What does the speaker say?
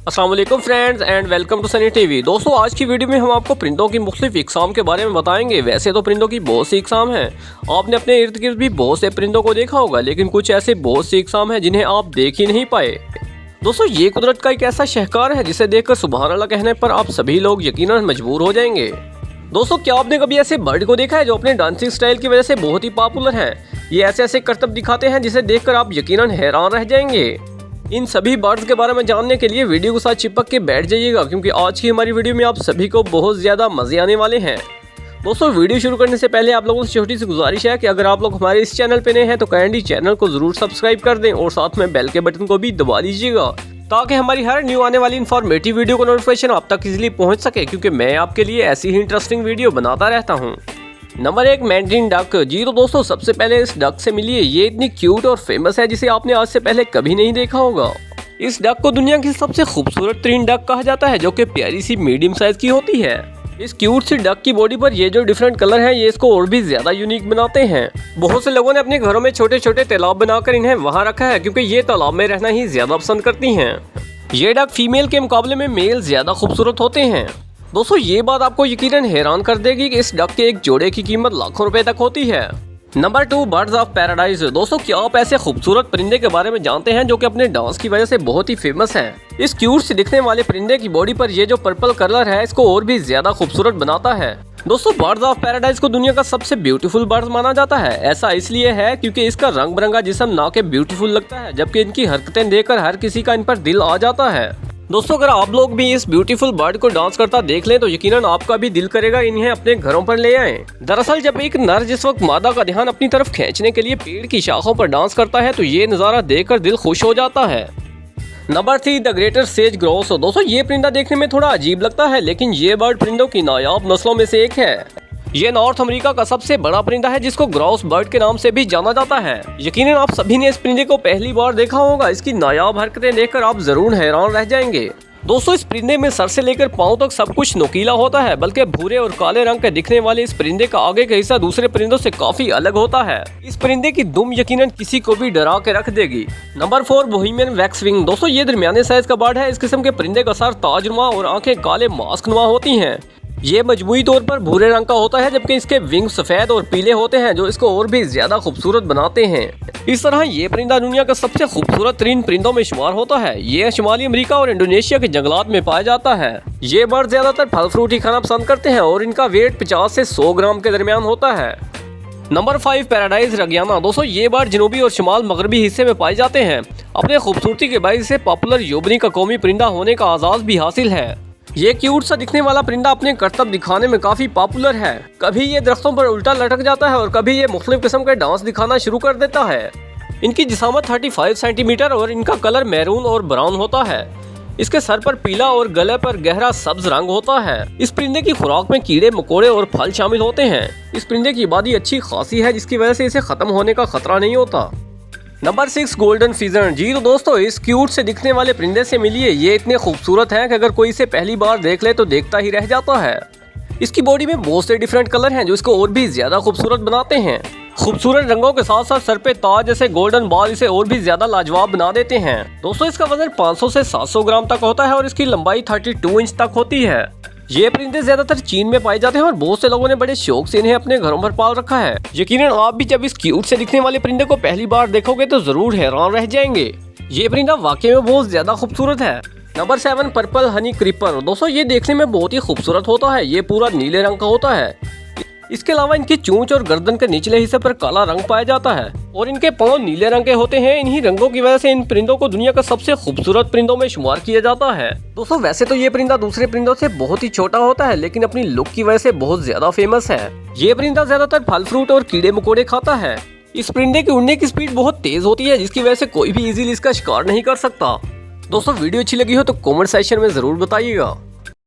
अस्सलाम वालेकुम friends and welcome to Sunny TV. दोस्तों आज की वीडियो में हम आपको परिंदों की मुख्तलिफ इकसाम के बारे में बताएंगे। वैसे तो परिंदों की बहुत सी इकसाम हैं, आपने अपने इर्द गिर्द भी बहुत से परिंदों को देखा होगा, लेकिन कुछ ऐसे बहुत सी इकसाम हैं जिन्हें आप देख ही नहीं पाए। दोस्तों ये कुदरत का एक ऐसा शाहकार है जिसे देखकर सुबहान अल्लाह कहने पर आप सभी लोग यकीनन मजबूर हो जाएंगे। दोस्तों क्या आपने कभी ऐसे बर्ड को देखा है जो अपने डांसिंग स्टाइल की वजह से बहुत ही पॉपुलर हैं? ये ऐसे ऐसे करतब दिखाते हैं जिसे देखकर आप यकीनन हैरान रह जाएंगे। इन सभी बर्ड्स के बारे में जानने के लिए वीडियो के साथ चिपक के बैठ जाइएगा, क्योंकि आज की हमारी वीडियो में आप सभी को बहुत ज़्यादा मज़े आने वाले हैं। दोस्तों वीडियो शुरू करने से पहले आप लोगों से छोटी सी गुजारिश है कि अगर आप लोग हमारे इस चैनल पे नए हैं तो काइंडली चैनल को ज़रूर सब्सक्राइब कर दें और साथ में बेल के बटन को भी दबा दीजिएगा, ताकि हमारी हर न्यू आने वाली इन्फॉर्मेटिव वीडियो का नोटिफिकेशन आप तक इजीली पहुंच सके, क्योंकि मैं आपके लिए ऐसी ही इंटरेस्टिंग वीडियो बनाता रहता हूं। Number 1 Mandarin duck. जी तो दोस्तों सबसे पहले इस डक से मिलिए। ये इतनी क्यूट और फेमस है जिसे आपने आज से पहले कभी नहीं देखा होगा। इस डक को दुनिया की सबसे खूबसूरत तरीन डक कहा जाता है, जो कि प्यारी सी मीडियम साइज की होती है। इस क्यूट सी डक की बॉडी पर ये जो डिफरेंट कलर हैं ये इसको और भी ज्यादा यूनिक बनाते हैं। बहुत से लोगों ने अपने घरों में छोटे छोटे तालाब बनाकर इन्हें वहां रखा है, क्योंकि ये तालाब में रहना ही ज्यादा पसंद करती हैं। ये डक फीमेल के मुकाबले में मेल ज्यादा खूबसूरत होते हैं। दोस्तों ये बात आपको यकीनन हैरान कर देगी कि इस डक के एक जोड़े की कीमत लाखों रुपए तक होती है। Number 2 birds of paradise. दोस्तों क्या आप ऐसे खूबसूरत परिंदे के बारे में जानते हैं जो कि अपने डांस की वजह से बहुत ही फेमस हैं? इस क्यूट से दिखने वाले परिंदे की बॉडी पर ये जो पर्पल कलर है इसको और भी ज्यादा खूबसूरत बनाता है। दोस्तों बर्ड्स ऑफ पैराडाइज को दुनिया का सबसे ब्यूटीफुल बर्ड माना जाता है। ऐसा इसलिए है क्योंकि इसका रंग बिरंगा जिस्म ना के ब्यूटीफुल लगता है, जबकि इनकी हरकतें देखकर हर किसी का इन पर दिल आ जाता है। दोस्तों अगर आप लोग भी इस ब्यूटीफुल बर्ड को डांस करता देख लें तो यकीनन आपका भी दिल करेगा इन्हें अपने घरों पर ले आएं। दरअसल जब एक नर जिस वक्त मादा का ध्यान अपनी तरफ खींचने के लिए पेड़ की शाखों पर डांस करता है तो ये नज़ारा देखकर दिल खुश हो जाता है। Number 3 the greater sage grows. दोस्तों ये परिंदा देखने में थोड़ा अजीब लगता है, लेकिन ये बर्ड परिंदों की नायाब नस्लों में से एक है। ये नॉर्थ अमेरिका का सबसे बड़ा परिंदा है जिसको ग्राउस बर्ड के नाम से भी जाना जाता है। यकीनन आप सभी ने इस परिंदे को पहली बार देखा होगा। इसकी नायाब हरकतें देखकर आप जरूर हैरान रह जाएंगे। दोस्तों इस परिंदे में सर से लेकर पांव तक सब कुछ नुकीला होता है, बल्कि भूरे और काले रंग के दिखने वाले इस परिंदे का आगे का हिस्सा दूसरे परिंदों से काफी अलग होता है। इस परिंदे की दुम यकीनन किसी को भी डरा के रख देगी। Number 4 Bohemian waxwing. दोस्तों ये दरमियाने साइज का बर्ड है। इस किस्म के परिंदे का सर ताजनुमा और आंखें काले मास्क नुमा होती हैं। ये मजमूई तौर पर भूरे रंग का होता है, जबकि इसके विंग सफेद और पीले होते हैं जो इसको और भी ज्यादा खूबसूरत बनाते हैं। इस तरह ये परिंदा दुनिया का सबसे खूबसूरत तरीन परिंदों में शुमार होता है। ये शुमाली अमेरिका और इंडोनेशिया के जंगलात में पाया जाता है। ये बर्ड ज्यादातर फल फ्रूट ही खाना पसंद करते हैं और इनका वेट 50 से 100 ग्राम के दरमियान होता है। Number 5 paradise raggiana. दोस्तों ये बर्ड जनूबी और शुमाल मगरबी हिस्से में पाए जाते हैं। अपने खूबसूरती के बाइस से पॉपुलर योबनी का कौमी परिंदा होने का आजाज भी हासिल है। ये क्यूट सा दिखने वाला परिंदा अपने करतब दिखाने में काफी पॉपुलर है। कभी ये दरख्तों पर उल्टा लटक जाता है और कभी ये मुख्तलिफ किस्म के डांस दिखाना शुरू कर देता है। इनकी जिसामत 35 सेंटीमीटर और इनका कलर मैरून और ब्राउन होता है। इसके सर पर पीला और गले पर गहरा सब्ज रंग होता है। इस परिंदे की खुराक में कीड़े मकोड़े और फल शामिल होते हैं। इस परिंदे की आबादी अच्छी खासी है, जिसकी वजह से इसे खत्म होने का खतरा नहीं होता। Number 6 golden fission. जी तो दोस्तों इस क्यूट से दिखने वाले परिंदे से मिलिए। ये इतने खूबसूरत हैं कि अगर कोई इसे पहली बार देख ले तो देखता ही रह जाता है। इसकी बॉडी में बहुत से डिफरेंट कलर हैं जो इसको और भी ज्यादा खूबसूरत बनाते हैं। खूबसूरत रंगों के साथ साथ सर पे ताज जैसे गोल्डन बाल इसे और भी ज्यादा लाजवाब बना देते हैं। दोस्तों इसका वजन 500 से 700 ग्राम तक होता है और इसकी लंबाई 32 इंच तक होती है। ये परिंदे ज्यादातर चीन में पाए जाते हैं और बहुत से लोगों ने बड़े शौक से इन्हें अपने घरों पर पाल रखा है। यकीनन आप भी जब इस क्यूट से दिखने वाले परिंदे को पहली बार देखोगे तो जरूर हैरान रह जाएंगे। ये परिंदा वाकई में बहुत ज्यादा खूबसूरत है। Number 7 purple Honey creeper. दोस्तों ये देखने में बहुत ही खूबसूरत होता है। ये पूरा नीले रंग का होता है। इसके अलावा इनकी चोंच और गर्दन के निचले हिस्से पर काला रंग पाया जाता है और इनके पांव नीले रंग के होते हैं। इन्हीं रंगों की वजह से इन परिंदों को दुनिया का सबसे खूबसूरत परिंदों में शुमार किया जाता है। दोस्तों वैसे तो ये परिंदा दूसरे परिंदों से बहुत ही छोटा होता है, लेकिन अपनी लुक की वजह से बहुत ज्यादा फेमस है। ये परिंदा ज्यादातर फल फ्रूट और कीड़े मकोड़े खाता है। इस परिंदे की उड़ने की स्पीड बहुत तेज होती है, जिसकी वजह से कोई भी इजीली इसका शिकार नहीं कर सकता। दोस्तों वीडियो अच्छी लगी हो तो कमेंट सेक्शन में जरूर बताइएगा।